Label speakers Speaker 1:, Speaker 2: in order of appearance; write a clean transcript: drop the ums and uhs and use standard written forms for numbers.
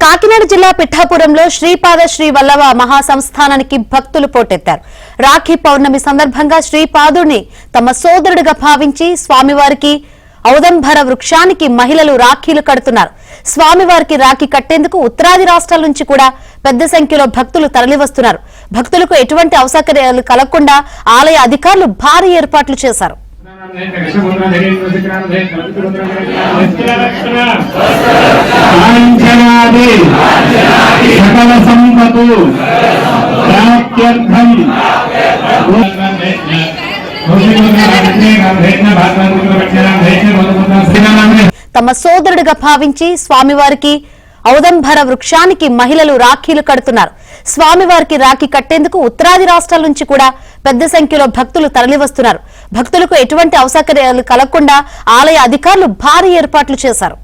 Speaker 1: కాకినాడ జిల్లా పిఠాపురంలో శ్రీపాద శ్రీ వల్లభ మహాసంస్థానానికి భక్తులు పోటెత్తారు. రాఖీ పౌర్ణమి సందర్భంగా శ్రీపాదుడిని తమ సోదరుడిగా భావించి స్వామివారికి ఔదంబర వృక్షానికి మహిళలు రాఖీలు కడుతున్నారు. స్వామివారికి రాఖీ కట్టేందుకు ఉత్తరాది రాష్ట్రాల నుంచి కూడా పెద్ద సంఖ్యలో భక్తులు తరలివస్తున్నారు. భక్తులకు ఎటువంటి అసౌకర్యాలు కలగకుండా ఆలయ అధికారులు భారీ ఏర్పాట్లు చేశారు. తమ సోదరుడిగా భావించి స్వామివారికి ఔదంబర వృక్షానికి మహిళలు రాఖీలు కడుతున్నారు. స్వామివారికి రాఖీ కట్టేందుకు ఉత్తరాది రాష్ట్రాల నుంచి కూడా పెద్ద సంఖ్యలో భక్తులు తరలివస్తున్నారు. భక్తులకు ఎటువంటి అసౌకర్యాలు కలగకుండా ఆలయ అధికారులు భారీ ఏర్పాట్లు చేశారు.